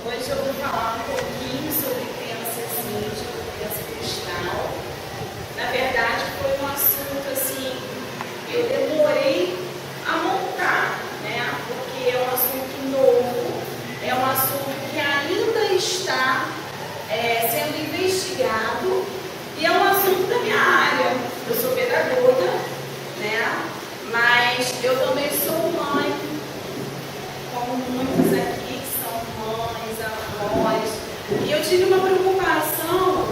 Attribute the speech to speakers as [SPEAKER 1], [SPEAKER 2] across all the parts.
[SPEAKER 1] Hoje eu vou falar um pouquinho sobre criança índigo, criança cristal. Na verdade, foi um assunto assim, eu demorei a montar, né? Porque é um assunto novo, é um assunto que ainda está sendo investigado e é um assunto da minha área. Eu sou pedagoga, né? Mas eu também sou mãe, como muitos aqui que são mães, avós, e eu tive uma preocupação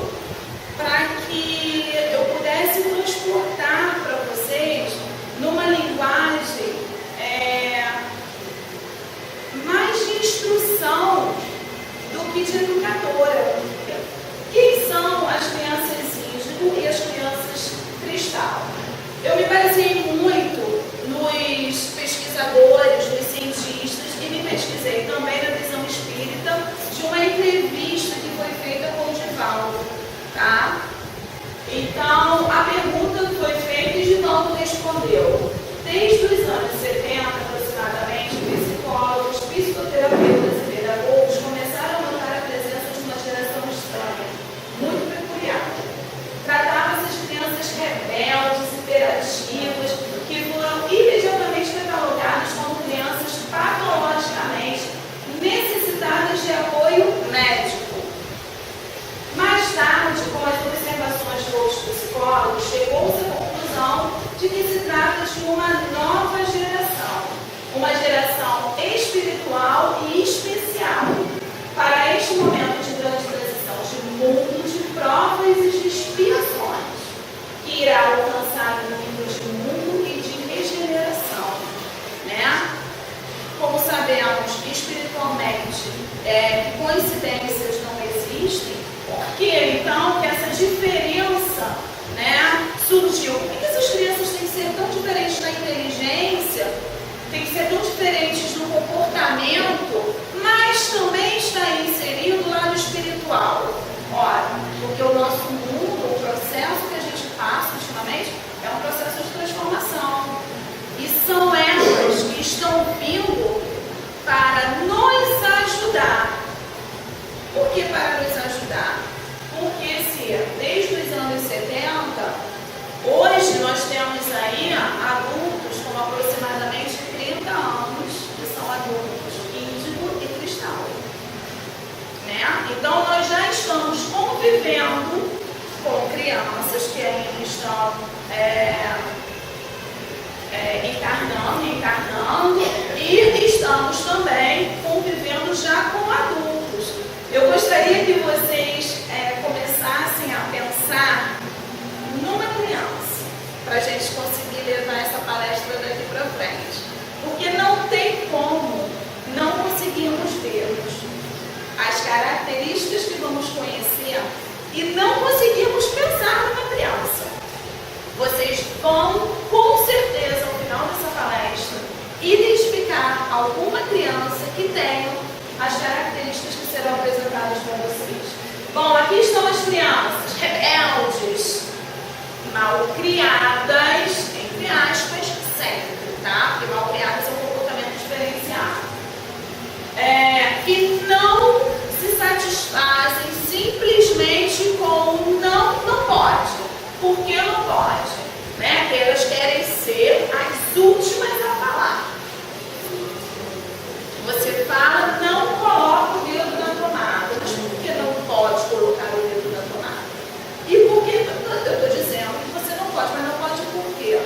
[SPEAKER 1] para que eu pudesse transportar para vocês numa linguagem mais de instrução do que de educadora. Quem são as crianças índigo e as crianças cristal? Eu me baseei muito nos pesquisadores, nos cientistas, e me pesquisei também na visão espírita de uma entrevista que foi feita com o Divaldo, tá? Então, a pergunta foi feita e Divaldo respondeu. Desde os anos 70, aproximadamente, psicólogos, psicoterapeutas e pedagogos começaram a notar a presença de uma geração estranha, muito peculiar. Tratava-se de crianças rebeldes, hiperativas, que foram imediatamente catalogadas como crianças patologicamente necessitadas de apoio médico. Mais tarde, com as observações de outros psicólogos, chegou-se à conclusão de que se trata de uma nova geração, uma geração espiritual e especial, para este momento de grande transição de mundo, de provas e de expiações, que irá alcançar níveis de mundo e de regeneração, né? Como sabemos, espiritualmente, coincidências não existem. Por que então que essa diferença, né, surgiu? Por que essas crianças têm que ser tão diferentes na inteligência, têm que ser tão diferentes no comportamento, mas também está inserido o lado espiritual? Ora, porque o nosso mundo, o processo que a gente passa ultimamente, é um processo de transformação. E são elas que estão vindo para nos ajudar. Por que para nos ajudar? Porque se desde os anos 70, hoje nós temos aí adultos com aproximadamente 30 anos, que são adultos índigo e cristal. Né? Então nós já estamos convivendo com crianças que ainda estão encarnando e estamos também convivendo já com adultos. Eu gostaria que vocês começassem a pensar numa criança, para a gente conseguir levar essa palestra daqui para frente. Porque não tem como não conseguirmos ver as características que vamos conhecer e não conseguirmos pensar numa criança. Vocês vão, com certeza, ao final dessa palestra, identificar alguma criança que tenha as características que serão apresentadas para vocês. Bom, aqui estão as crianças rebeldes, malcriadas, entre aspas, sempre, tá? Porque malcriadas é um comportamento diferenciado. Que não se satisfazem simplesmente com não pode. Por que não pode? Né? Porque elas querem ser as últimas a falar. Você fala, não coloca o dedo na tomada. Mas por que não pode colocar o dedo na tomada? E por que? Eu estou dizendo que você não pode, mas não pode por quê?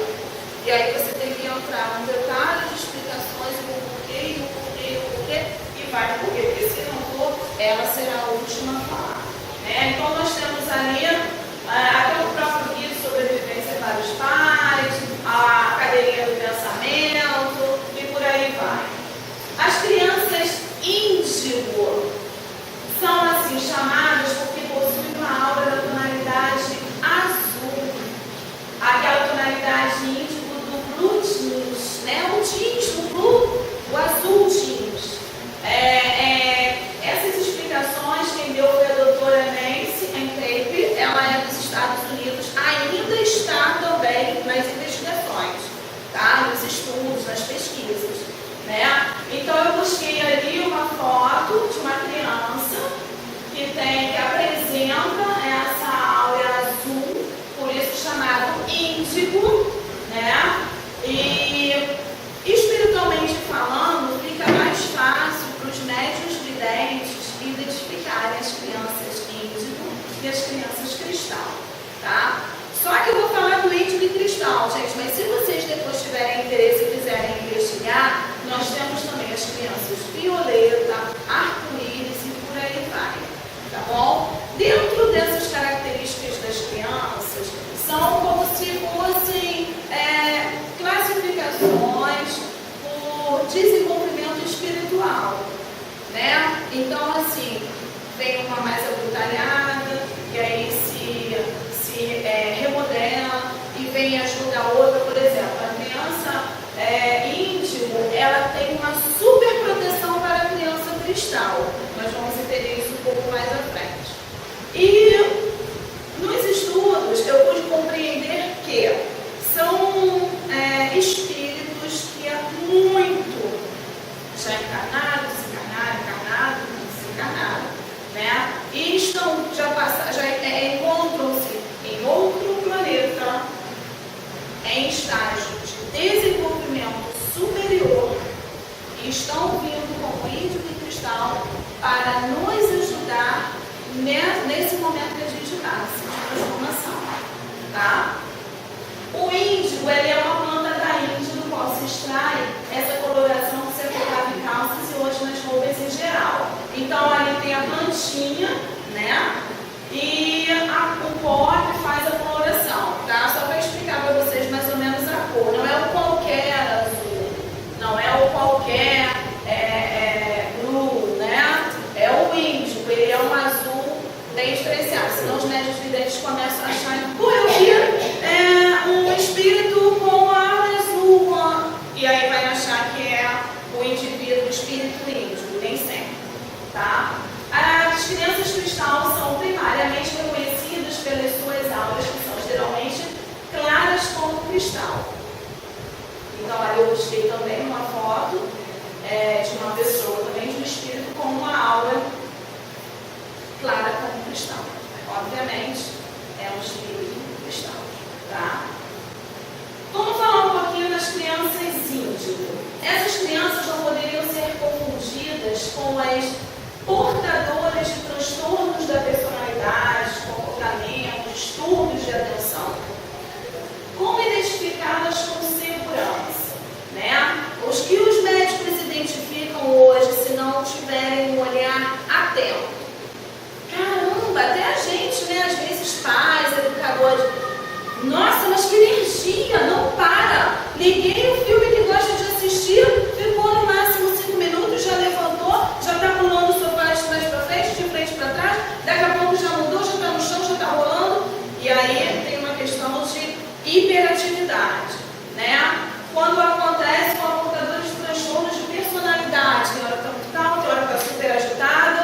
[SPEAKER 1] E aí você tem que entrar num detalhe de explicações do porquê, e o porquê, e o porquê, e vai por quê? Porque se não for, ela será a última a falar. Né? Então nós temos ali até o próprio guia sobre a vivência para os pais, a cadeirinha do pensamento e por aí vai. As crianças índigo são assim chamadas porque possuem uma aura da tonalidade azul, aquela tonalidade índigo do blue jeans, né? O jeans, o blue, o azul jeans. Essas explicações quem deu foi a doutora Nancy Entrape, ela é dos Estados e as crianças cristal, tá? Só que eu vou falar do índigo e cristal, gente, mas se vocês depois tiverem interesse e quiserem investigar, nós temos também as crianças violeta, arco-íris e por aí vai, tá bom? Dentro dessas características das crianças, são como se fossem classificações por desenvolvimento espiritual, né? Então, assim, vem uma mais abrutalhada, e aí se remodela, e vem e ajuda a outra. Por exemplo, a criança índigo, ela tem uma super proteção para a criança cristal. Nós vamos entender isso um pouco mais à frente. E nos estudos, eu pude compreender que são espíritos que há muito já encarnaram, desencarnaram, né? E já encontram-se em outro planeta, em estágio de desenvolvimento superior, e estão vindo como índigo e cristal para nos ajudar nesse momento que a gente está, de transformação, tá? O índigo, ele é uma planta da Índia, do qual se extrai essa coloração que você colocava em calças e hoje nas roupas em geral. Então, ali tem a plantinha, né? E o pó que faz a coloração, tá? Só para explicar para vocês mais ou menos a cor. Não é o qualquer azul, não é o qualquer blue, né? É o índigo, ele é um azul bem diferenciado. Senão os médios videntes começam a achar, pô, eu vi um espírito com ar azul, e aí vai achar que é o indivíduo, o espírito índigo, nem sempre, tá? As crianças cristal são primariamente reconhecidas pelas suas auras, que são geralmente claras como cristal. Então, ali eu busquei também uma foto de uma pessoa, também de um espírito com uma aura clara como cristal. Obviamente, é um espírito cristal, tá? Vamos falar um pouquinho das crianças índigo. Essas crianças não poderiam ser confundidas com as portadoras de transtornos da personalidade, comportamento, distúrbios de atenção. Como identificá-las com segurança, né? Os que os médicos identificam hoje, se não tiverem um olhar atento. Caramba, até a gente, né? Às vezes pais, educadores, nossa, mas que energia, não para. Liguei o filme que gosta de assistir, ficou no máximo 5 minutos, já levantou, já está pulando o sofá de trás para frente, de frente para trás, daqui a pouco já mudou, já está no chão, já está rolando. E aí tem uma questão de hiperatividade, né? Quando acontece com a portadora de transtornos de personalidade, tem hora que está muito calma, tem hora que está super agitada,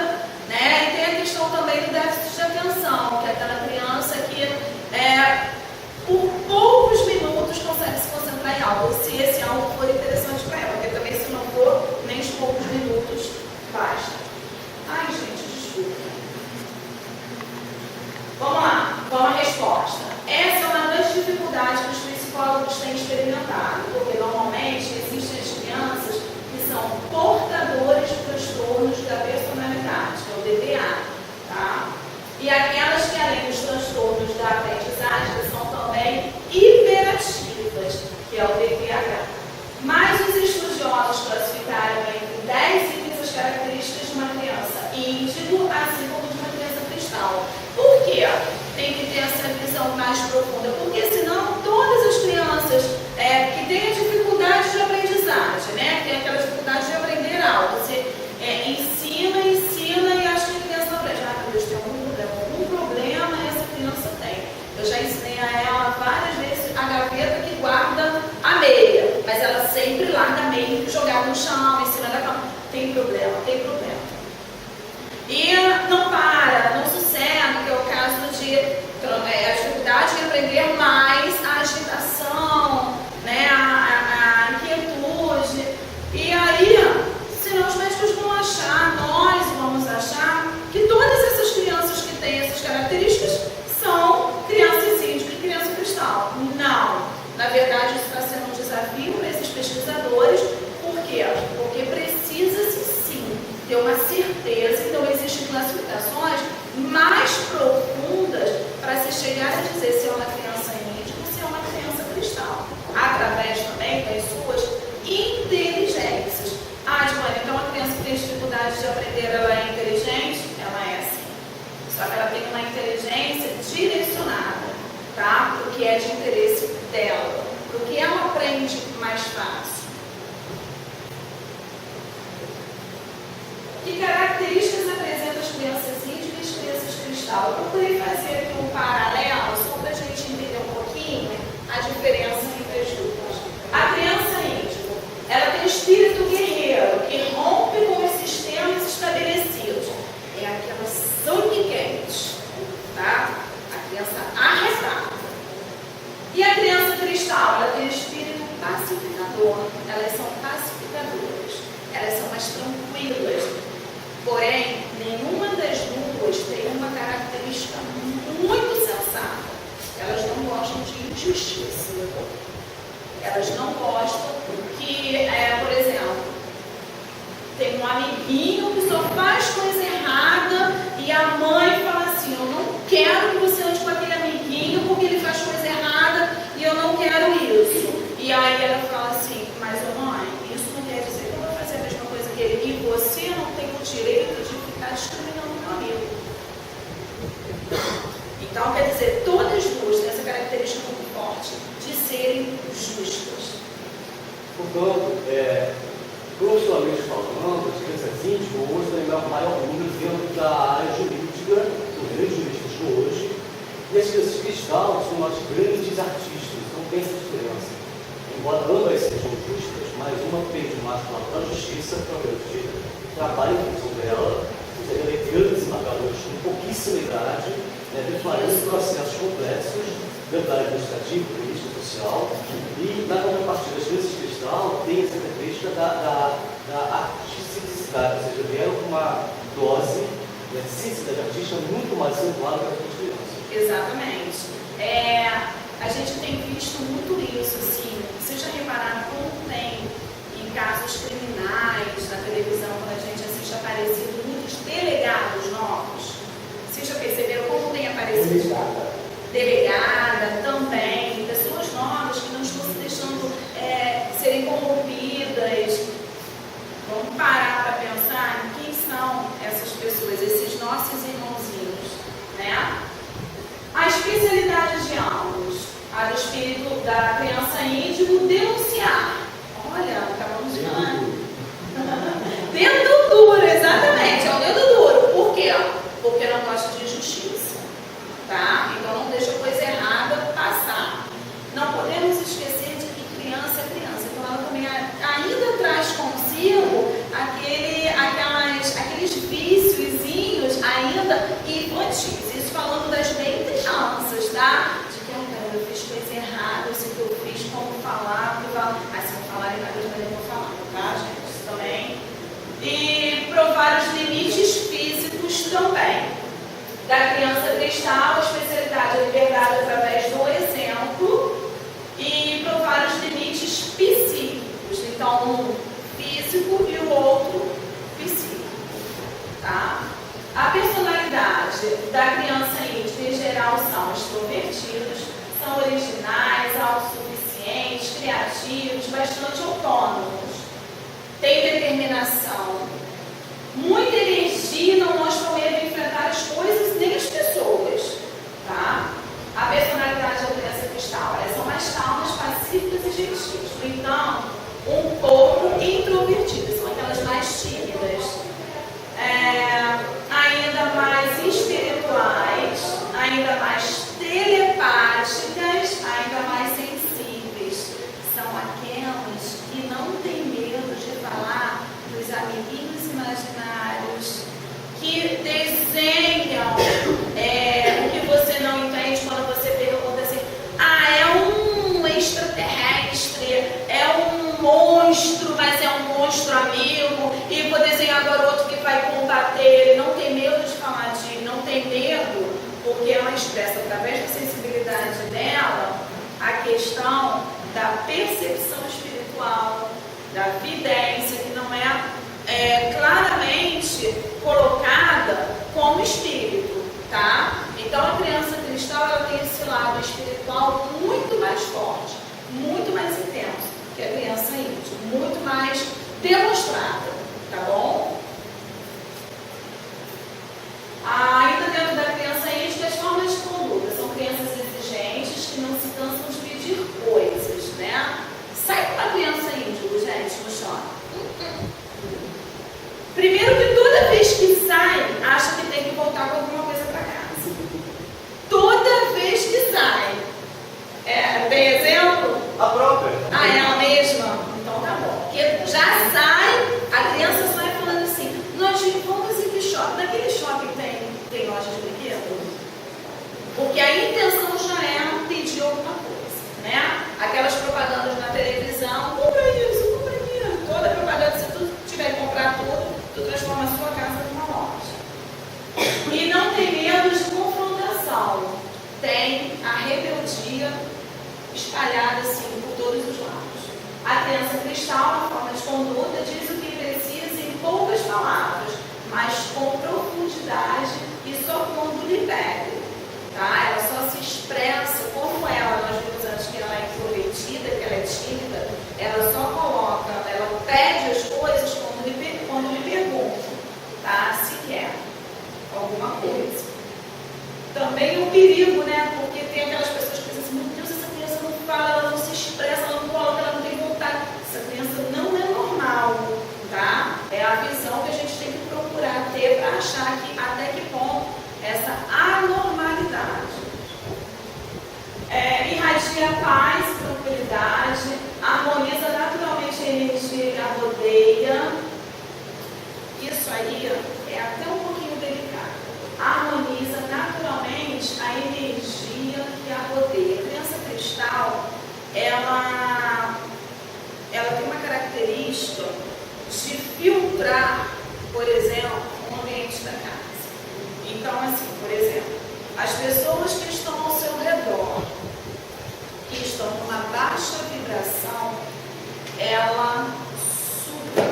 [SPEAKER 1] né? E tem a questão também do déficit de atenção, que é aquela criança que por poucos minutos consegue se concentrar em algo, se esse algo for interessante para ela, porque também se não for, nem os poucos minutos basta. Ai, gente, desculpa. Vamos lá, vamos à resposta. Essa é uma das dificuldades que os psicólogos têm experimentado, porque normalmente existem as crianças que são portadores de transtornos da personalidade, que é o DTA, tá? E aquelas que, além dos transtornos da aprendizagem, são também hiperativas, que é o TDAH. Mas os estudiosos classificaram entre 10 itens as características de uma criança índigo, assim como de uma criança cristal. Por quê? Tem que ter essa visão mais profunda, porque senão todas as crianças que têm a dificuldade de aprendizagem, né? Que tem aquela dificuldade de aprender algo, você ensina e acha que a criança não aprende. Ah, meu Deus, tem algum problema essa criança tem. Eu já ensinei a ela várias vezes a gaveta que guarda a meia, mas ela sempre larga a meia jogada no chão, em cima da cama. Tem problema. E não para, não sossega, que é o caso de a dificuldade de aprender mais, a agitação, né, a inquietude. E aí, senão os médicos vão achar, nós vamos achar, que todas essas crianças que têm essas características são crianças índigo e criança cristal. Não. Na verdade, isso está sendo um desafio para esses pesquisadores. Por quê? Porque precisa-se sim ter uma certeza. Então, existem classificações mais profundas para se chegar a dizer se é uma criança íntima ou se é uma criança cristal, através também das suas inteligências. Giovanni, então a criança que tem dificuldade de aprender, ela é inteligente? Ela é sim. Só que ela tem uma inteligência direcionada, tá? Para o que é de interesse dela, para o que ela aprende mais fácil. Que características apresentam as crianças índimas e as crianças cristal? Eu procurei fazer aqui um paralelo, só para a gente entender um pouquinho a diferença entre as duas. A criança íntima, ela tem espírito guerreiro, que rompe com os sistemas estabelecidos. É aquela sangue quente, tá? A criança arretada. E a criança cristal, ela tem espírito pacificador. Elas são pacificadoras. Elas são mais tranquilas. Porém, nenhuma das duas tem uma característica muito sensata. Elas não gostam de injustiça. Elas não gostam que, por exemplo, tem um amiguinho que só faz coisa errada e a mãe fala assim, eu não quero que você ande com aquele amiguinho porque ele faz coisa errada e eu não quero isso. E aí ela fala assim, mas mãe, isso não quer dizer que eu vou fazer a mesma coisa que ele e você não tem o direito de ficar discriminando o meu amigo. Então, quer dizer, todas as duas têm essa característica muito forte de serem justas.
[SPEAKER 2] Portanto, profissionalmente falando, as crianças íntimas hoje têm o maior número dentro da área jurídica, dos grandes juristas de hoje, e as crianças cristal são as grandes artistas, não tem essa diferença. Embora ambas sejam justas, mas uma pende mais pela justiça, propriamente trabalho em função dela, seja grandes embargadores com pouquíssima idade, deflagrando processos complexos dentro da área administrativa, política, social, e na contrapartida das crianças cristal tem essa característica da artisticidade, ou seja, vieram com uma dose de sensibilidade artística muito mais acentuada que a das crianças.
[SPEAKER 1] Exatamente. A gente tem visto muito isso, sim. Vocês já repararam como tem em casos criminais na televisão, quando a gente assiste aparecido muitos delegados novos? Vocês já perceberam como tem aparecido? Delegada também, pessoas novas que não estão se deixando serem corrompidas. Vamos parar para pensar em quem são essas pessoas, esses nossos irmãozinhos, né? A especialidade de ambos, a do espírito da criança índigo, denunciar. Olha, acabamos de falar. Dedo duro, exatamente, é o dedo duro. Por quê? Porque não gosta de injustiça, tá? Então não deixa coisa errada passar. Não podemos esquecer de que criança é criança. Então ela também ainda traz consigo aqueles viciozinhos ainda infantis. Isso falando das bem crianças, tá? De que eu fiz coisa errada, eu sei que eu fiz, como falar, se não falarem nada, eu também vou falar, tá, gente? Isso também. E provar os limites físicos também. Da criança cristal, a especialidade é liberdade através do exemplo e provar os limites psíquicos. Então, um físico e o outro psíquico. Tá? A personalidade da criança íntima, em geral, são extrovertidos, são originais, autossuficientes, criativos, bastante autônomos. Tem determinação, muita energia e não mostram medo de enfrentar as coisas nem as pessoas. Tá? A personalidade da criança cristal, elas são mais calmas, pacíficas e gentis. No entanto, um pouco introvertidas, são aquelas mais tímidas. Ainda mais espirituais, ainda mais telepáticas, ainda mais sensíveis. São aquelas que não têm medo de falar dos amiguinhos imaginários, que desenham o que você não entende quando você pergunta assim, é um extraterrestre, é um monstro, mas é um monstro amigo, e vou desenhar garoto que vai combater ele. Não tem medo de falar de, não tem medo, porque ela expressa através da sensibilidade dela a questão da percepção espiritual, da vidência, que não é claramente colocada como como espírito, tá? Então a criança cristal, ela tem esse lado espiritual muito mais forte, muito mais intenso que a criança índio, muito mais demonstrada, tá bom? Ainda dentro da criança índio, as formas de conduta são crianças exigentes que não se cansam de pedir coisas, né? Sai com uma criança índio, gente, no chão. Primeiro que toda vez que sai, acha que tem que voltar com alguma coisa para casa. Toda vez que sai. Tem exemplo?
[SPEAKER 2] A própria.
[SPEAKER 1] É ela mesma? Então tá bom. Porque já sai, a criança sai falando assim, nós vamos em que shopping? Naquele shopping tem loja de brinquedos? Porque a intenção já é pedir alguma coisa, né? Aquelas propagandas na televisão, compra isso, compra aquilo. Toda propaganda, se tu tiver que comprar tudo, tu transforma a sua casa numa loja. E não tem medo de confrontação. Tem a rebeldia espalhada assim por todos os lados. A criança cristal, na forma de conduta, diz o que precisa em poucas palavras, mas com profundidade e só quando lhe pede. Tá? Ela só se expressa como ela, nós vimos antes que ela é introvertida, que ela é tímida, ela só coloca, ela pede as coisas quando lhe perguntam, tá? Se quer alguma coisa. Também o perigo, né? Porque tem aquelas pessoas que pensam assim, meu Deus, essa criança não fala, ela não se expressa, ela não coloca, ela não tem vontade. Essa criança não é normal, tá? É a visão que a gente tem que procurar ter para achar que até que ponto essa anormalidade. Irradia paz, tranquilidade, harmoniza naturalmente a energia que a rodeia. Isso aí é até um pouquinho delicado. Harmoniza naturalmente a energia que a rodeia. A criança cristal, ela tem uma característica de filtrar, por exemplo, o ambiente da casa. Então, assim, por exemplo, as pessoas que estão ao seu redor, que estão numa baixa vibração, ela suga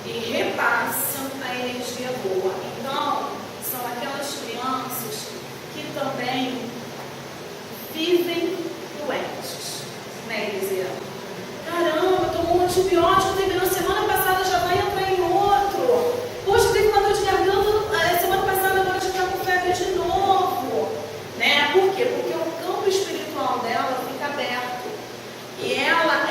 [SPEAKER 1] e repassa a energia boa. Então, são aquelas crianças que também vivem doentes, né, Eliseu? Caramba, tomou um antibiótico, terminou semana passada, já vai entrar em outro. Poxa, teve uma dor de garganta, semana passada agora já está com febre de novo. Né? Por quê? Porque o campo espiritual dela fica aberto. E ela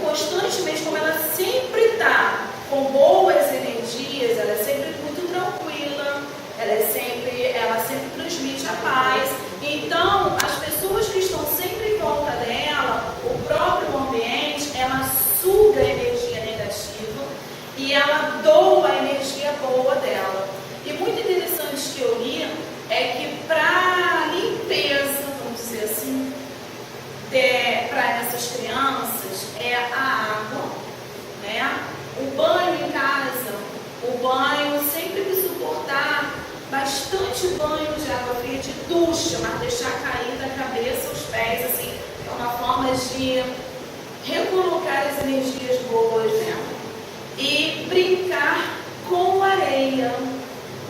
[SPEAKER 1] constantemente, como ela sempre está com boas energias, ela é sempre muito tranquila, ela sempre transmite a paz. Então, as pessoas que estão sempre em volta dela, o próprio ambiente, ela suga a energia negativa e ela doa a energia boa dela. E muito interessante que eu li é que para limpeza, vamos dizer assim, para essas crianças, é a água, né? O banho em casa, o banho sempre que suportar bastante banho de água fria, de ducha, mas deixar cair da cabeça aos pés, assim, é uma forma de recolocar as energias boas nela. E brincar com areia,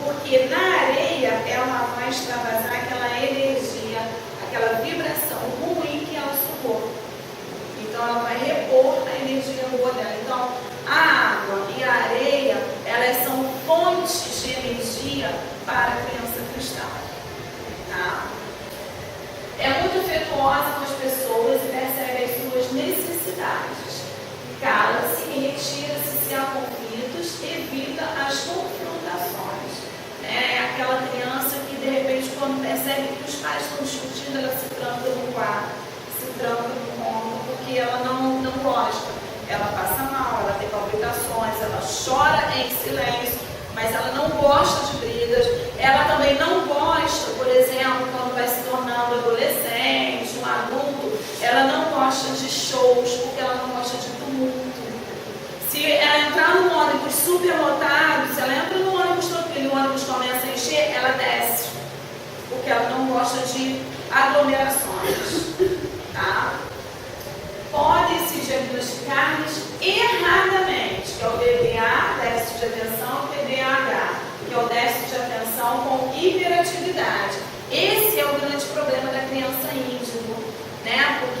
[SPEAKER 1] porque na areia ela vai extravasar aquela energia, aquela vibração ruim que ela sugou. Então ela vai repor a energia boa dela. Então a água e a areia, elas são fontes de energia para a criança cristal. Tá? É muito afetuosa com as pessoas e percebe as suas necessidades. Cala-se e retira-se se há conflitos, evita as confrontações. É aquela criança que de repente, quando percebe que os pais estão discutindo, ela se tranca no quarto, se tranca no cômodo, porque ela não gosta. Ela passa mal, ela tem palpitações, ela chora em silêncio, mas ela não gosta de brigas. Ela também não gosta, por exemplo, quando vai se tornando adolescente, um adulto, ela não gosta de shows, porque ela não gosta de tumulto. Se ela entrar no ônibus superlotado, se ela entra no ônibus tranquilo e o ônibus começa a encher, ela desce, porque ela não gosta de aglomerações. Tá? Podem se diagnosticar erradamente, que é o DDA, déficit de atenção,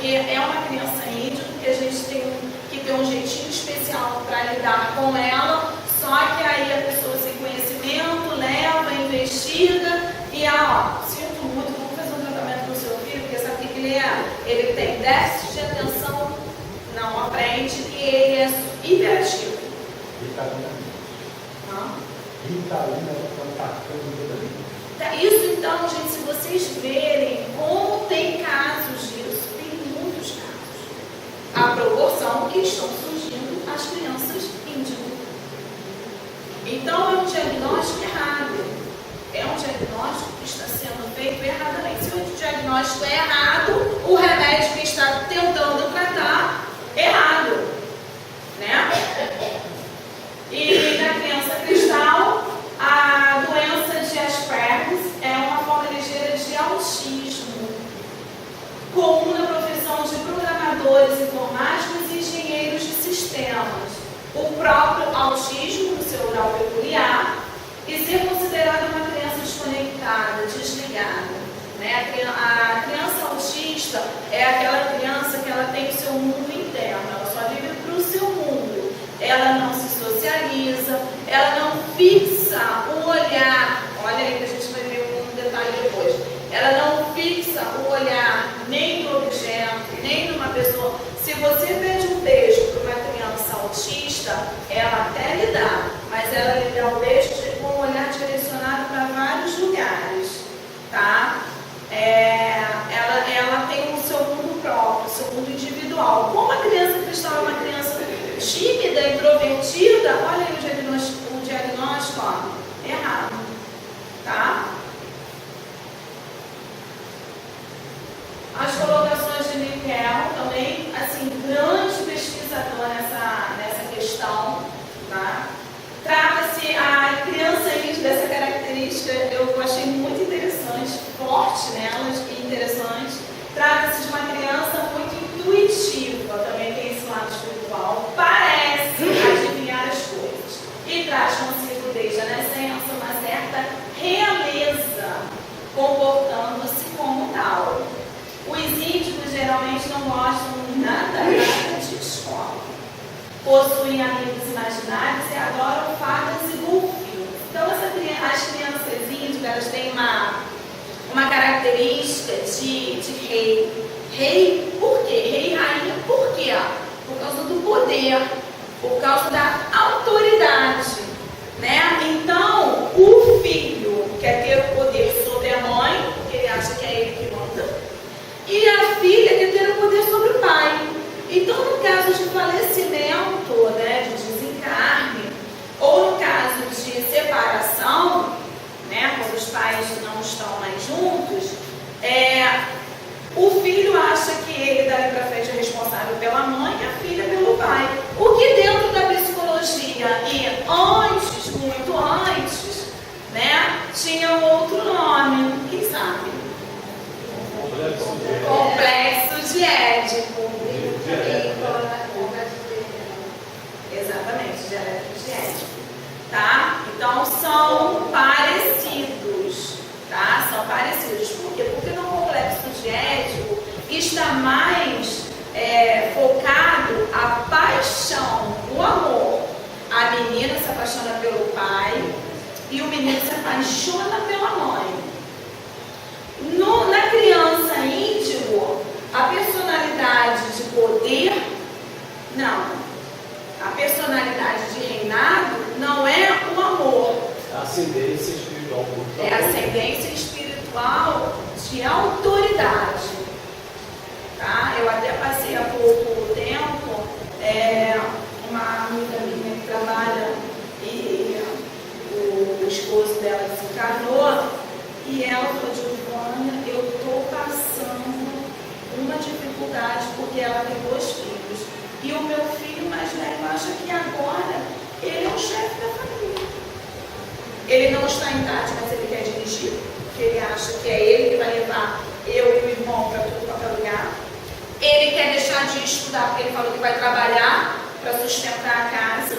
[SPEAKER 1] porque é uma criança índigo que a gente tem que ter um jeitinho especial para lidar com ela, só que aí a pessoa sem conhecimento leva, investiga e sinto muito, vamos fazer um tratamento no seu filho, porque sabe o que ele é? Ele tem déficit de atenção, não aprende e ele é hiperativo. Isso então, gente, se vocês verem como tem casos disso, tem muitos casos. A proporção que estão surgindo as crianças índigo. Então é um diagnóstico errado. É um diagnóstico que está sendo feito erradamente. Se o diagnóstico é errado, o remédio que está tentando tratar é errado. Né? E na criança cristal, a doença de Asperger é uma forma ligeira de autismo, comum na profissão de programadores informáticos e engenheiros de sistemas. O próprio autismo, no seu grau peculiar, e ser considerada uma criança desconectada, desligada. Né? A criança autista é aquela criança que ela tem o seu mundo interno, ela só vive para o seu mundo. Ela não se socializa, ela não fixa o olhar, olha aí que a gente vai ver um detalhe depois, ela não fixa o olhar nem no objeto, nem numa pessoa. Se você pede um beijo para uma criança autista, ela até lhe dá, mas ela lhe dá o beijo com um olhar direcionado para vários lugares, tá? Ela tem o seu mundo próprio, o seu mundo individual. Como a criança cristal é uma criança tímida, introvertida, olha aí o diagnóstico, errado, tá? As colocações de Miquel também, assim, grande pesquisador nessa questão, tá? Trata-se a criança dessa característica, eu achei muito interessante, forte nelas e interessante. Trata-se de uma criança muito intuitiva, também tem esse lado espiritual, parece adivinhar as coisas e traz consigo desde a nascença uma certa realeza, comportando-se como tal. Os índigos geralmente não gostam nada de escola, possuem amigos imaginários e adoram fadas e golfinhos. Então as crianças índigas elas têm uma característica de rei. Rei, por quê? Rei e rainha, por quê? Por causa do poder, por causa da autoridade, né? Então, o filho quer ter o poder sobre a mãe, porque ele acha que é ele que manda, e a filha quer ter o poder sobre o pai. Então, no caso de falecimento, né, de desencarne, ou no caso de separação, né, quando os pais não estão mais juntos, o filho acha que ele dali para frente é responsável pela mãe e a filha pelo pai. O que dentro da psicologia e antes, muito antes, né, tinha um outro nome, quem sabe? Complexo de Édipo. Exatamente, dialético de Édipo. Tá? Então são parecidos. Tá? São parecidos. Por quê? Porque no complexo de Édipo está mais focado a paixão, o amor. A menina se apaixona pelo pai e o menino se apaixona pela mãe. Na criança índigo, a personalidade de poder, não. A personalidade de reinado não é o amor.
[SPEAKER 2] A ascendência espiritual.
[SPEAKER 1] É a ascendência espiritual de autoridade. Tá? Eu até passei há pouco tempo, uma amiga minha que trabalha e o esposo dela desencarnou e ela falou: Giovana, eu estou passando uma dificuldade porque ela tem 2 filhos e o meu filho mais velho acha que agora ele é o chefe da família. Ele não está em idade, mas ele quer dirigir, porque ele acha que é ele que vai levar eu e o irmão para tudo quanto é lugar. Ele quer deixar de estudar porque ele falou que vai trabalhar para sustentar a casa.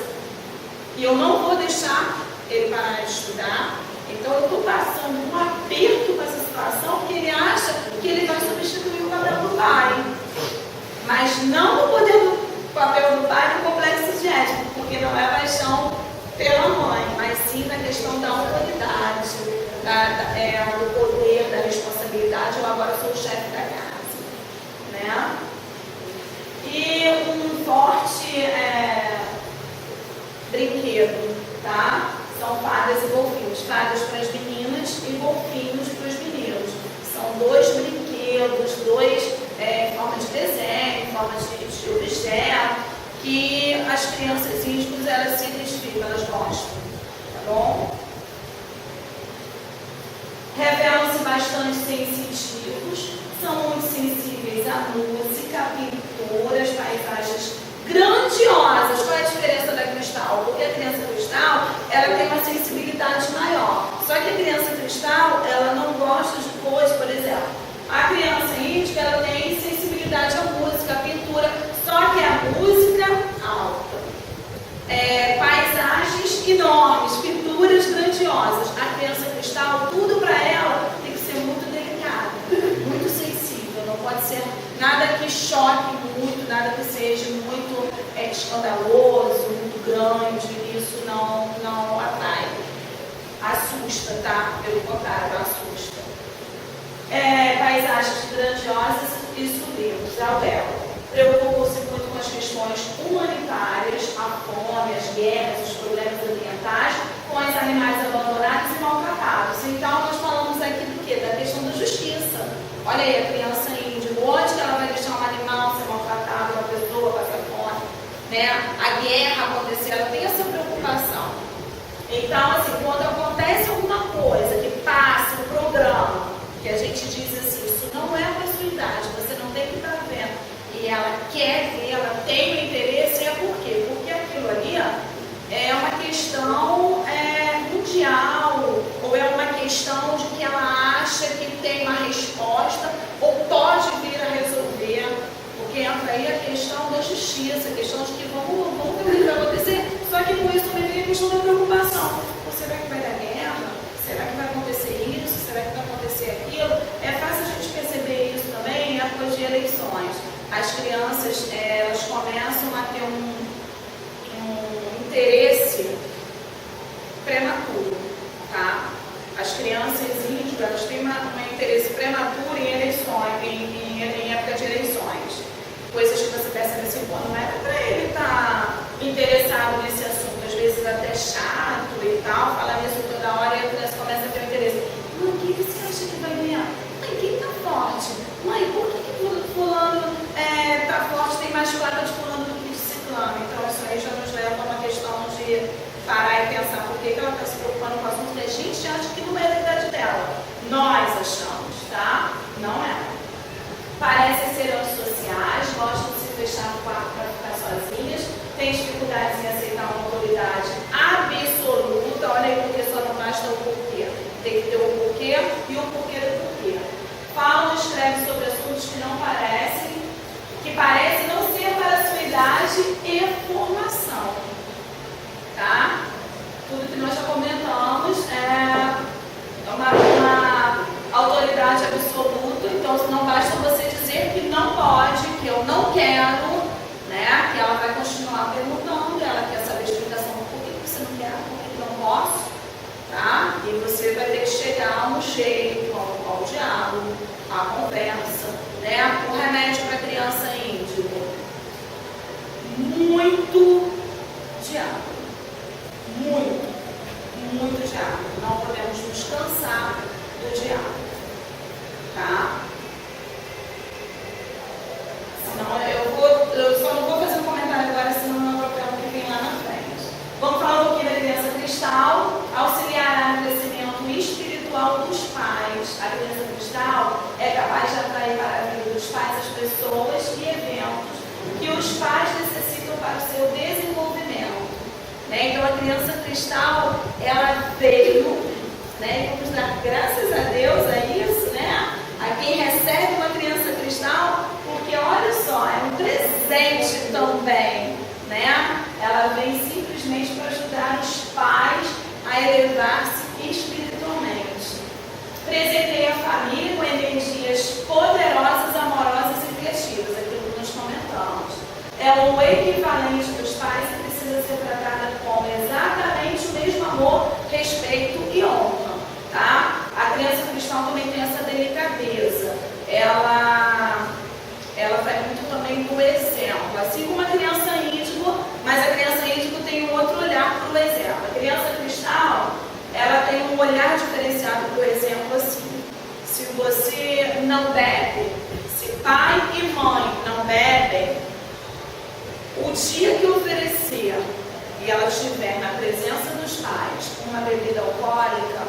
[SPEAKER 1] E eu não vou deixar ele parar de estudar. Então eu estou passando um aperto com essa situação porque ele acha que ele vai substituir o papel do pai. Mas não no poder do papel do pai no complexo de Édipo, porque não é paixão pela mãe, mas sim na questão da autoridade, do poder, da responsabilidade. Eu agora sou o chefe da casa, né? E um forte brinquedo, tá? São fadas e golfinhos. Fadas para as meninas e golfinhos para os meninos. São dois brinquedos, em forma de desenho, em forma de objeto, que as crianças índimas, elas se identificam, elas gostam, tá bom? Revelam-se bastante sensitivos, são muito sensíveis à música, pinturas, paisagens grandiosas. Qual é a diferença da cristal? Porque a criança cristal, ela tem uma sensibilidade maior. Só que a criança cristal, ela não gosta de coisas, por exemplo, a criança índica, ela tem sensibilidade à música, à pintura, só que a música alta. Paisagens enormes, pinturas grandiosas. A criança cristal, tudo para ela tem que ser muito delicado, muito sensível. Não pode ser nada que choque muito, nada que seja muito escandaloso, muito grande. Isso não atrai. Assusta, tá? Pelo contrário, assusta. Paisagens grandiosas e sublimes. Albelo. Preocupam-se muito com as questões humanitárias, a fome, as guerras, os problemas ambientais, com os animais abandonados e maltratados. Então, nós falamos aqui do quê? Da questão da justiça. Olha aí, a criança índica, onde que ela vai deixar um animal ser maltratado, uma pessoa passar fome, né? A guerra acontecer, ela tem essa preocupação. Então, assim, quando acontece alguma coisa que passa um programa, que a gente diz assim, isso não é para a sua idade, você não tem que estar vendo. E ela quer ver, ela tem o interesse, por quê? Porque aquilo ali é uma questão mundial, ou é uma questão de que ela acha que tem uma resposta, ou pode vir a resolver, porque entra aí a questão da justiça, a questão de que vamos ver o que vai acontecer, só que com isso também vem a questão da preocupação. Será que vai dar guerra? Será que vai acontecer isso? Será que vai acontecer aquilo? É fácil a gente perceber isso também em épocas de eleições. As crianças, elas começam a ter um interesse prematuro, tá? As crianças índigas, elas têm um interesse prematuro em eleições, em época de eleições. Coisas que você percebe assim, pô, não era para ele estar interessado nesse assunto, às vezes até chato e tal, falar isso toda hora e a criança começa a ter um interesse. Mãe, quem você acha que vai ganhar? Mãe, quem tá forte? Mãe, por que fulano tá forte, tem mais placa de fulano do que de ciclano? Então isso aí já nos leva a uma questão de parar e pensar por que ela está se preocupando com o assunto que a gente acha que não é da idade dela. Nós achamos, tá? Não é. Parecem ser antissociais, gostam de se fechar no quarto para ficar sozinhas, têm dificuldades em aceitar uma autoridade absoluta. Olha aí, porque só não basta o porquê. Tem que ter o porquê e o porquê do porquê. Falam e escrevem sobre assuntos que parecem não ser para a sua idade e formação. Tá? Tudo que nós já comentamos é uma autoridade absoluta, então não basta você dizer que não pode, que eu não quero, né? Que ela vai continuar perguntando, ela quer saber a explicação do porquê que você não quer, porquê que não posso, tá? E você vai ter que chegar a um jeito, ao diálogo, à conversa, né? O remédio para criança índigo, muito diálogo, muito diálogo. Não podemos nos cansar do diálogo, tá? Senão eu só não vou fazer um comentário agora, senão não é o problema que vem lá na frente. Vamos falar um pouquinho da criança cristal, auxiliará no crescimento espiritual dos pais. A criança cristal é capaz de atrair para a vida dos pais as pessoas e eventos que os pais necessitam para o seu desenvolvimento. Né? Então a criança cristal, ela veio, né? E vamos dar graças a Deus a isso, né? A quem recebe uma criança cristal, porque olha só, é um presente também, né? Ela vem simplesmente para ajudar os pais a elevar-se espiritualmente. Presenteia a família com energias poderosas, amorosas e criativas, aquilo que nós comentamos. é o equivalente dos pais e precisa ser tratada com exatamente o mesmo amor, respeito e honra, tá? A criança cristã também tem essa delicadeza. Ela vai muito também do exemplo, assim como a criança índigo, mas a criança índigo tem um outro olhar para o exemplo. A criança cristã, ela tem um olhar diferenciado para o exemplo assim. Se você não bebe, se pai e mãe não bebem, o dia que oferecer e ela estiver na presença dos pais uma bebida alcoólica,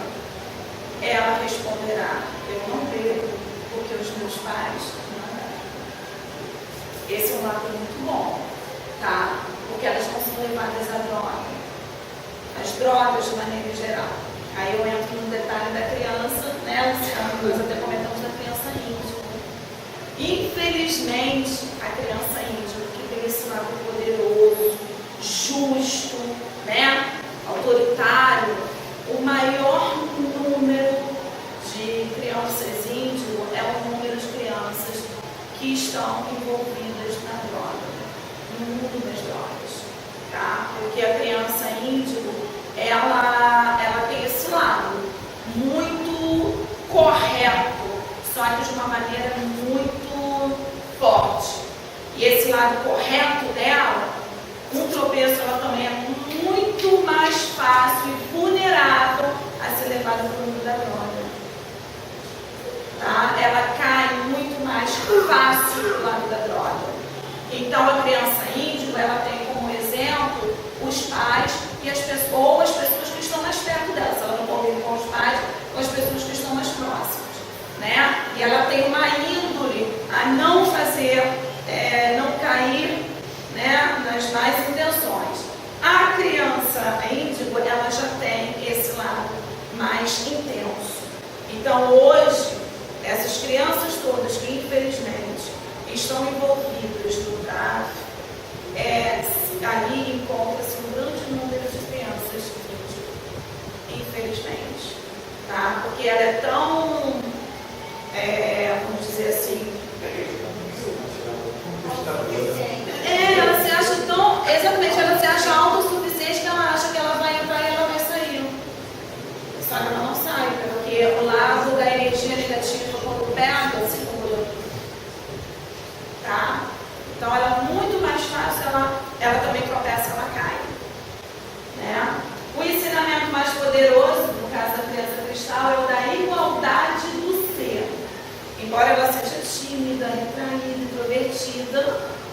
[SPEAKER 1] ela responderá: eu não bebo porque os meus pais não bebem. Esse é um lado muito bom, tá? Porque elas não são levadas à droga, as drogas de maneira geral. Aí eu entro no detalhe da criança, né, Luciana? Nós até comentamos da criança índica. Infelizmente, a criança índica, que tem esse lado poderoso, justo, né, autoritário, o maior número de crianças índigo é o número de crianças que estão envolvidas na droga, no mundo das drogas, tá? Porque a criança índigo, ela tem esse lado muito correto, só que de uma maneira muito forte. E esse lado correto dela, um tropeço, ela também é muito mais fácil e vulnerável a ser levada para o mundo da droga. Tá? Ela cai muito mais fácil do lado da droga. Então a criança índigo, ela tem como exemplo os pais e as pessoas, ou as pessoas que estão mais perto dela. Se ela não convive com os pais, ou as pessoas que estão mais próximas, né? E ela tem uma índole a não fazer, não cair, né, nas más intenções. A criança índigo, ela já tem esse lado mais intenso. Então hoje, essas crianças todas que infelizmente estão envolvidas no tráfico, ali encontra-se um grande número de crianças índigo, infelizmente, tá? Porque ela é tão, vamos dizer assim, ela se acha tão, exatamente, ela se acha autossuficiente que ela acha que ela vai entrar e ela vai sair. Só que ela não sai, porque o lado da energia negativa, quando pega, segura. Tá? Então ela é muito mais fácil, ela também tropeça, ela cai. Né? O ensinamento mais poderoso, no caso da criança cristal, é o da igualdade do ser. Embora ela seja tímida, retraída, introvertida,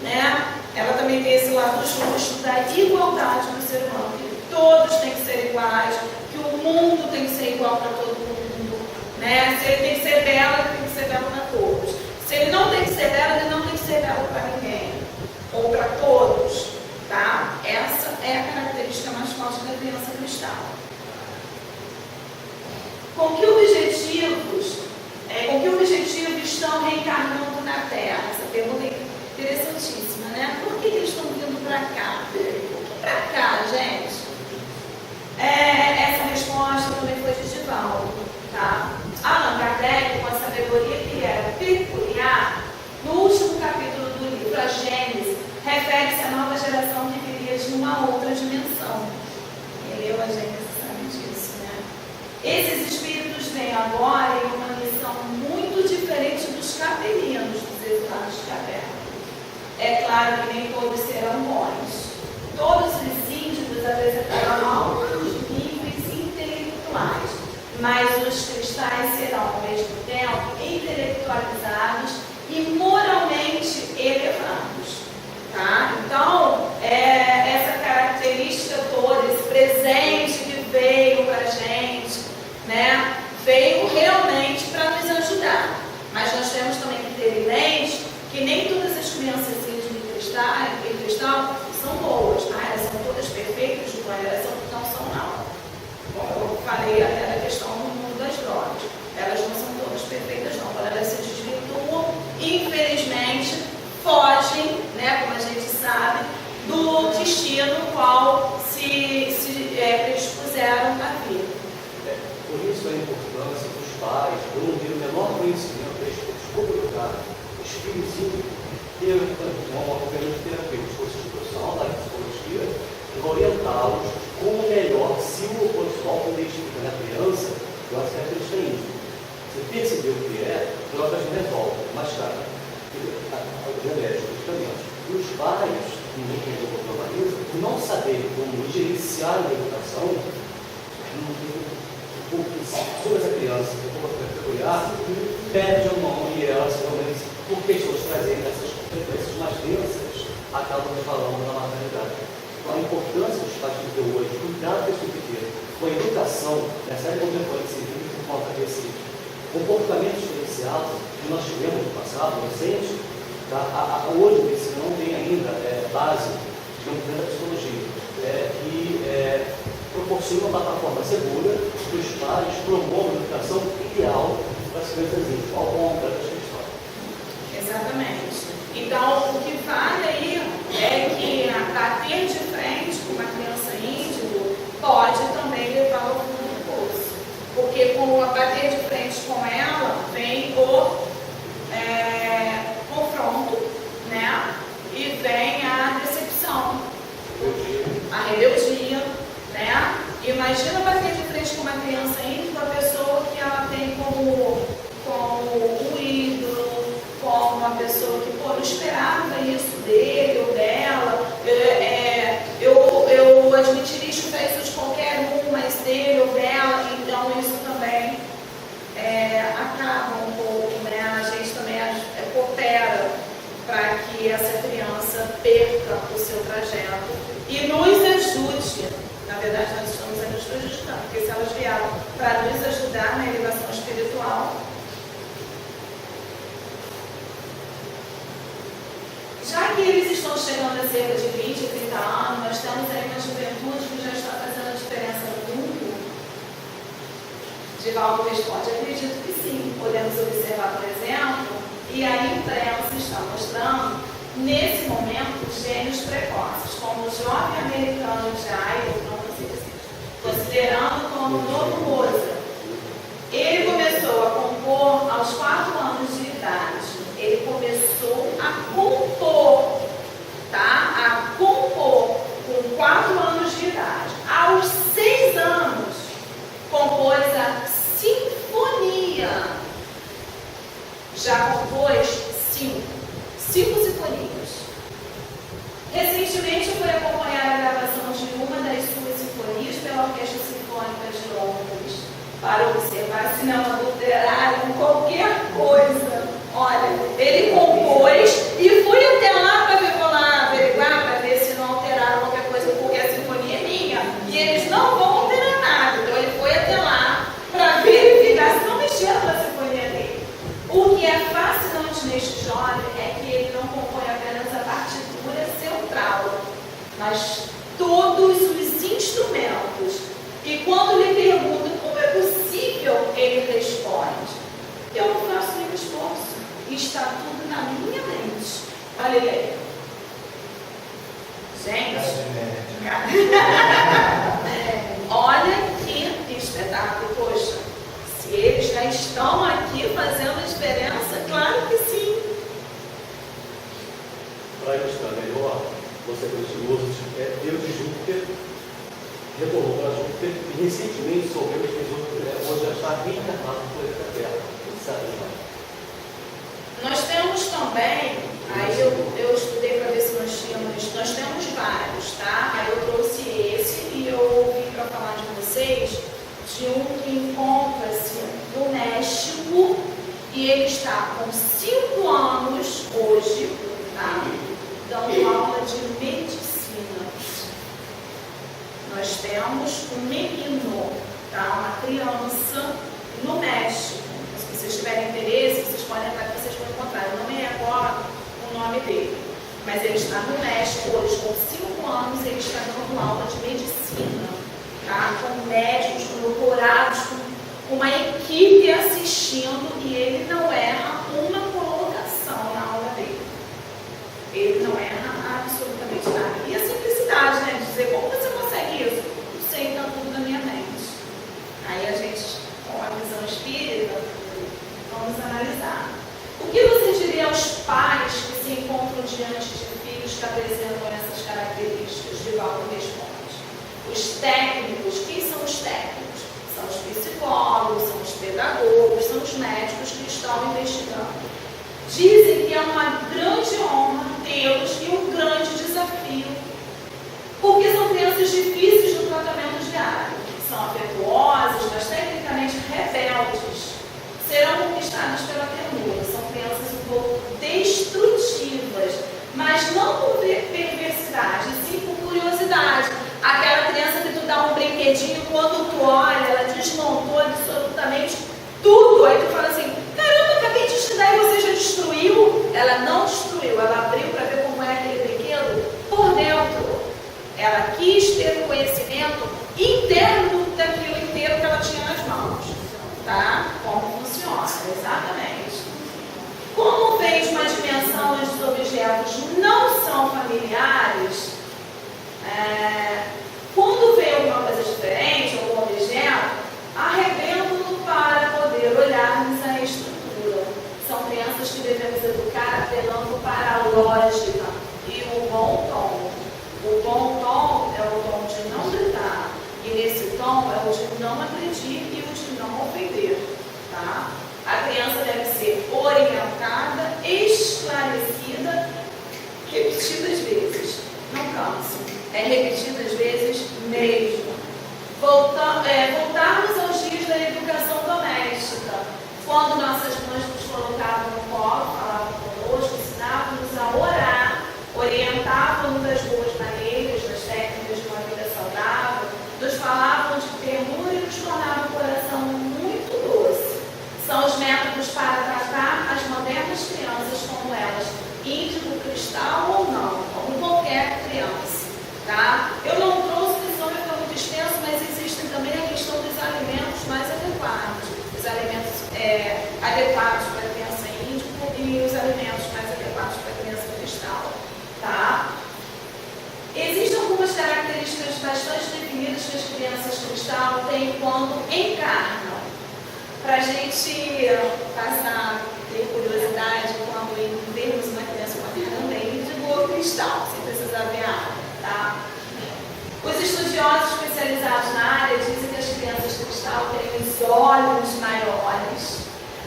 [SPEAKER 1] né? Ela também tem esse lado justo da igualdade do ser humano, que todos têm que ser iguais, que o mundo tem que ser igual para todo mundo, né? Se ele tem que ser belo, ele tem que ser belo para todos. Se ele não tem que ser belo, ele não tem que ser belo para ninguém, ou para todos, tá? Essa é a característica mais forte da criança cristã. Com que objetivo estão reencarnando na Terra? Essa pergunta é interessantíssima, né? Por que eles estão vindo para cá? Para cá, gente? Essa resposta também foi de Divaldo, tá? Allan Kardec, com a sabedoria que era peculiar, no último capítulo do livro, a Gênese, refere-se à nova geração que viria de uma outra dimensão. Ele leu a Gênese, sabe disso, né? Esses espíritos vêm agora em uma missão muito diferente dos capelinos, dos exilados de caverna. É claro que nem todos serão bons. Todos os índios apresentarão altos níveis intelectuais, mas os cristais serão, ao mesmo tempo, intelectualizados e moralmente elevados. Tá? Então, essa característica toda, esse presente que veio para a gente, né, veio realmente para nos ajudar. Mas nós temos também que ter em mente que nem todas as crianças em cristal são boas, tá? Elas são todas perfeitas, elas não são não. Como eu falei até da questão do mundo das drogas. Elas não são todas perfeitas não. Quando elas se desvirtuam, infelizmente, fogem, né, como a gente sabe, do destino qual se predispuseram a vir.
[SPEAKER 2] Por isso a importância dos pais, por não ter o menor conhecimento, desculpa, os filhos ter uma acompanhamento terapêutico, curso de profissional da psicologia, e orientá-los como melhor, se o profissional for identificando a criança, eu acho que é íntima. Você percebeu o que é, então a gente resolve mais tarde. O genérico, medicamentos. E os pais, que ninguém tem o normaliza, por não saber como gerenciar a educação, sobre essa criança, um pouco peculiar, perde a mão e elas realmente, por pessoas trazendo essas competências mais densas, acabam falando na maternidade. Então, a importância dos pais de hoje, cuidar desse pequeno, com a educação, nessa área contemporânea civil, por conta desse comportamento diferenciado que nós tivemos no passado, recente, tá? Hoje a medicina não tem ainda base, digamos, dentro da psicologia, que proporciona uma plataforma segura que os pais promovam a educação ideal para as crianças ao longo da história.
[SPEAKER 1] Exatamente. Então, o que vale aí é que bater de frente com uma criança índigo pode também levá-la ao fundo do poço. Porque com a bater de frente com ela, vem o confronto, né? E vem a decepção, a rebeldia, né? Imagina bater de frente com uma criança índigo, a pessoa que ela tem como um ídolo, como uma pessoa que, não esperava isso dele ou dela. Eu admitiria escutar isso de qualquer um, mas dele ou dela, então isso também acaba um pouco, né? A gente também coopera para que essa criança perca o seu trajeto e nos ajude. Na verdade, nós estamos nos prejudicando, porque se elas vieram para nos ajudar na elevação espiritual, já que eles estão chegando a cerca de 20, 30 anos, nós temos aí uma juventude que já está fazendo a diferença no mundo. Divaldo responde: acredito que sim. Podemos observar, por exemplo, e a imprensa está mostrando, nesse momento, gênios precoces, como o jovem americano Jair, considerando como o novo Mozart. Ele começou a compor aos 4 anos de idade. Ele começou a compor, tá? A compor com 4 anos de idade. Aos 6 anos, compôs a sinfonia. Já compôs 5 sinfonias. Recentemente, foi acompanhar a gravação de uma das suas sinfonias pela Orquestra Sinfônica de Londres, para observar se não adulteraram qualquer coisa. Olha, ele compôs e fui até lá para averiguar, para ver se não alteraram qualquer coisa, porque a sinfonia é minha e eles não vão alterar nada. Então ele foi até lá para verificar se não mexeram na sinfonia dele. O que é fascinante neste jovem é que ele não compõe apenas a partitura central, mas todos os instrumentos. E quando lhe perguntam como é possível, ele responde: eu não faço nenhum esforço. Está tudo na minha mente. Olha aí. Gente. Olha que espetáculo. Poxa, se eles já estão aqui fazendo a diferença, claro que sim.
[SPEAKER 2] Para ilustrar melhor, você precioso, Deus de Júpiter retornou para Júpiter e recentemente soubemos que Júpiter hoje já está reencarnado no planeta Terra. Você sabe demais.
[SPEAKER 1] Nós temos também, aí eu estudei para ver se nós temos vários, tá? Aí eu trouxe esse e eu vim para falar de vocês de um que encontra-se no México e ele está com 5 anos hoje, tá? Dando aula de medicina. Nós temos um menino, tá? Uma criança no México. Se vocês tiverem interesse, vocês podem entrar que vocês vão encontrar. Eu não me recordo o nome dele, mas ele está no México hoje, com 5 anos, ele está dando aula de medicina, tá? Com médicos, com doutorados, com uma equipe assistindo, e ele não erra uma colocação na aula dele. Ele não erra absolutamente nada. E a simplicidade, né? De dizer: como você consegue isso? Não sei, está tudo na minha mente. Aí a gente, com a visão espírita, vamos analisar. O que você diria aos pais que se encontram Os técnicos, quem são os técnicos? São os psicólogos, são os pedagogos, são os médicos que estão investigando. Dizem que é uma grande honra tê-los e um grande desafio, porque são crianças difíceis no tratamento diário, são afetuosas, mas tecnicamente rebeldes, serão conquistadas pela ternura, são crianças um pouco destrutivas, mas não por perversidade, sim por curiosidade. Aquela criança que tu dá um brinquedinho, quando tu olha, ela desmontou absolutamente tudo, aí tu fala assim, caramba, acabei de te dar e você já destruiu. Ela não destruiu, ela abriu para ver como é aquele brinquedo por dentro. Ela quis ter o conhecimento interno daquilo inteiro que ela tinha nas mãos, tá? Como funciona, exatamente. Como vem de uma dimensão onde os objetos não são familiares, quando vê alguma coisa diferente, algum objeto, arrebento-no para poder olharmos a estrutura. São crianças que devemos educar apelando para a lógica e o bom tom. O bom tom é o tom de não gritar, e nesse tom é o de não agredir e o de não ofender, tá? A criança deve ser orientada, esclarecida, repetidas vezes. Não cansa. É repetidas vezes mesmo. Voltarmos aos dias da educação doméstica, quando nossas mães nos colocavam no colo, falavam conosco, ensinavam-nos a orar, orientavam-nos das boas maneiras, das técnicas de uma vida saudável, nos falavam de ternura e nos tornavam o coração muito doce. São os métodos para tratar as modernas crianças como elas, índigo, cristal ou não, como qualquer criança. Tá? Eu não trouxe, porque senão vai ficar muito extenso, mas existem também a questão dos alimentos mais adequados. Os alimentos adequados para a criança índigo e os alimentos mais adequados para a criança cristal. Tá? Existem algumas características bastante definidas que as crianças cristal têm quando encarnam. Para a gente passar, ter curiosidade quando vermos uma criança com a caramba índigo ou cristal, sem precisar ver a área. Tá? Os estudiosos especializados na área dizem que as crianças cristal têm os olhos maiores,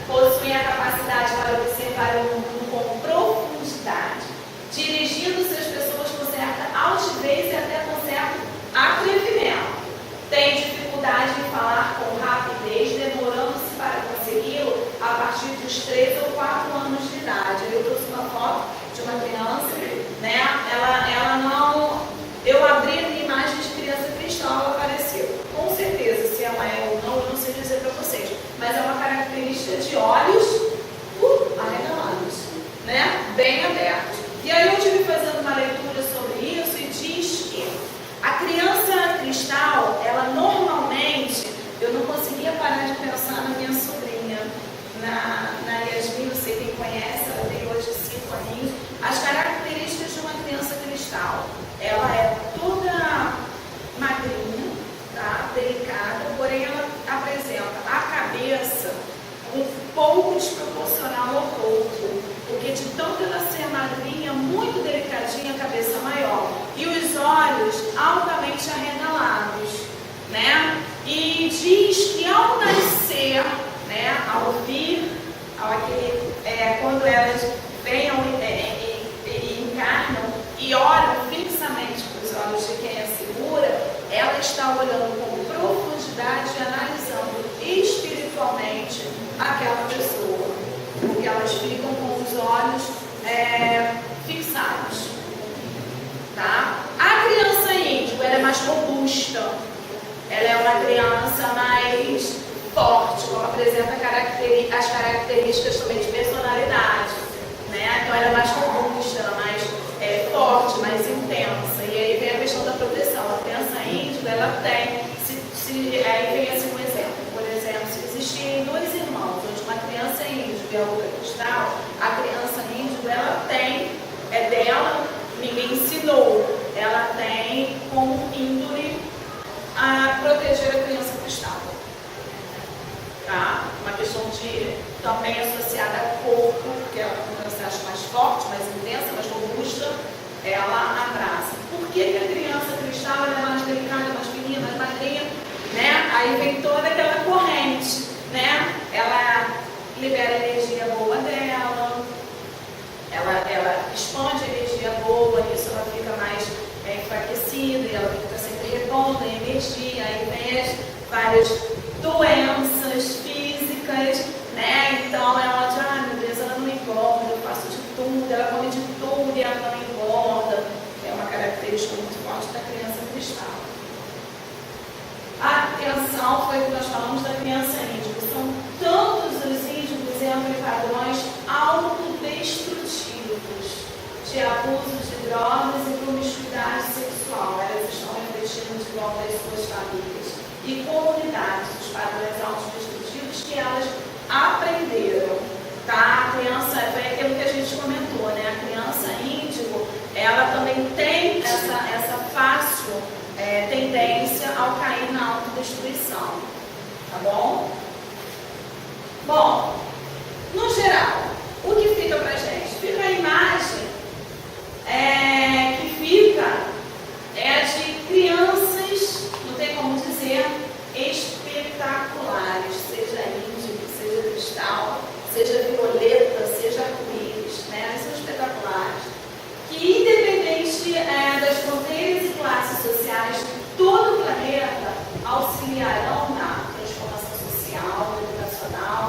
[SPEAKER 1] possuem a capacidade para observar o mundo com profundidade, dirigindo-se às pessoas com certa altivez e até com certo atrevimento. Têm dificuldade em falar com rapidez, demorando-se para consegui-lo a partir dos 3 ou 4 anos de idade. Eu trouxe uma foto de uma criança, né? Ela não... Eu abri a minha imagem de criança cristal, ela apareceu. Com certeza, se ela é ou não, eu não sei dizer para vocês. Mas é uma característica de olhos arregalados, né? Bem abertos. E aí eu estive fazendo uma leitura sobre isso e diz que a criança cristal, ela normalmente, eu não conseguia parar de pensar na minha sobrinha, na Yasmin, não sei quem conhece, ela tem hoje 5 aninhos. As características de uma criança cristal, ela é toda magrinha, tá? Delicada, porém ela apresenta a cabeça um pouco desproporcional ao corpo, porque de tanto ela ser magrinha, muito delicadinha, a cabeça maior, e os olhos altamente arregalados, né? E diz que ao nascer, né, ao vir, quando elas venham e encarnam e olham fixamente para os olhos de quem é segura, ela está olhando com profundidade e analisando espiritualmente aquela pessoa, porque elas ficam com os olhos fixados, tá? A criança índigo, ela é mais robusta, ela é uma criança mais forte, como apresenta as características também de personalidade, né? Então ela é mais robusta, mais forte, mais intensa. E aí vem a questão da proteção. A criança índigo, ela tem, aí vem assim um exemplo. Por exemplo, se existirem 2 irmãos, onde uma criança índigo e a outra cristal, a criança índigo, ela tem, é dela, ninguém ensinou, ela tem como índole a proteger a criança cristal. Tá? Uma questão de também associada ao corpo, porque ela se acha mais forte, mais intensa, mais robusta, ela abraça. Por que a criança cristal ela é mais delicada, mais pequena? aí vem toda aquela corrente, né? Ela libera a energia boa dela, ela expande a energia boa, nisso ela fica mais enfraquecida e ela fica sempre repondo a energia, aí vem várias doenças físicas, né? Então é onde, meu Deus, ela não engorda, eu faço de tudo, ela come de tudo e ela não engorda. É uma característica muito forte da criança cristal. A atenção foi o que nós falamos da criança índigo. São tantos os índicos entre padrões autodestrutivos de abuso de drogas e promiscuidade sexual. Elas estão refletindo de volta às suas famílias e comunidades, os padrões autodestrutivos que elas aprenderam. Tá? A criança, foi aquilo que a gente comentou, né? A criança índigo, ela também tem essa fácil tendência ao cair na autodestruição. Tá bom? Bom, no geral, o que fica pra gente? Fica a imagem que fica de crianças, não tem como dizer, espetaculares, seja índigo, seja cristal, seja violeta, seja arco-íris, né? Elas são espetaculares. Que independente das fronteiras e classes sociais de todo o planeta, auxiliarão na transformação social, educacional,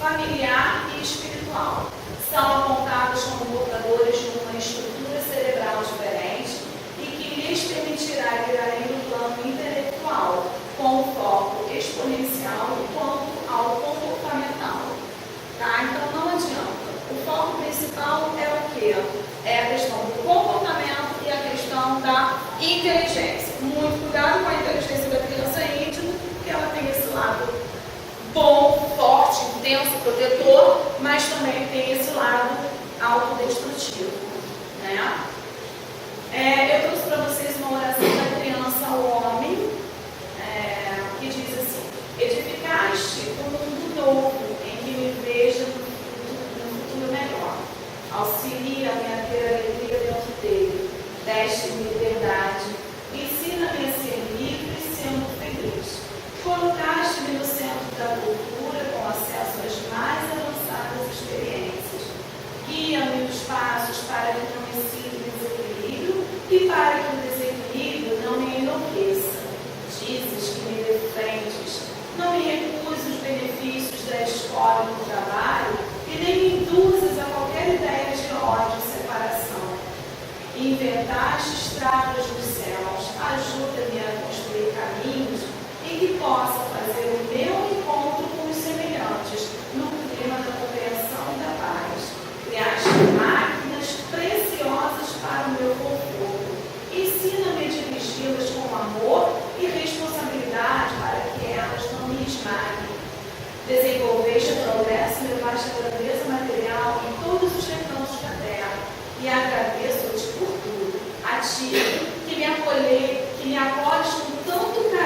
[SPEAKER 1] familiar e espiritual. São apontados como portadores de uma estrutura cerebral diferente e que lhes permitirá ir além do plano intelectual, com um foco exponencial quanto ao comportamental. Tá? Então não adianta. O foco principal é o quê? É a questão do comportamento e a questão da inteligência. Muito cuidado com a inteligência da criança índigo, porque ela tem esse lado bom, forte, intenso, protetor, mas também tem esse lado autodestrutivo, né? Eu trouxe para vocês uma oração da criança ao homem, que diz assim: edificaste um mundo novo em que me veja no futuro melhor. Auxilia-me a ter alegria dentro dele, deste-me liberdade, ensina-me a ser livre sendo feliz. Colocaste-me no centro da cultura com acesso às mais avançadas experiências. Guia-me nos passos para que não me sinta em desequilíbrio e para que o desequilíbrio não me enlouqueça. Dizes que me defendes, não me recuses os benefícios da escola e do trabalho e nem me induzas a qualquer ideia de ódio e separação. Inventaste estradas dos céus, ajuda-me a construir caminhos em que possa fazer o meu encontro com os semelhantes no clima da cooperação e da paz. Criaste máquinas preciosas para o meu conforto. Ensina-me a dirigi-las com amor e responsabilidade para que elas não me esmaguem. Desenvolveste o progresso e levaste a grandeza material em todos os recantos da terra. E agradeço-te por tudo. A ti, que me acolhes com tanto carinho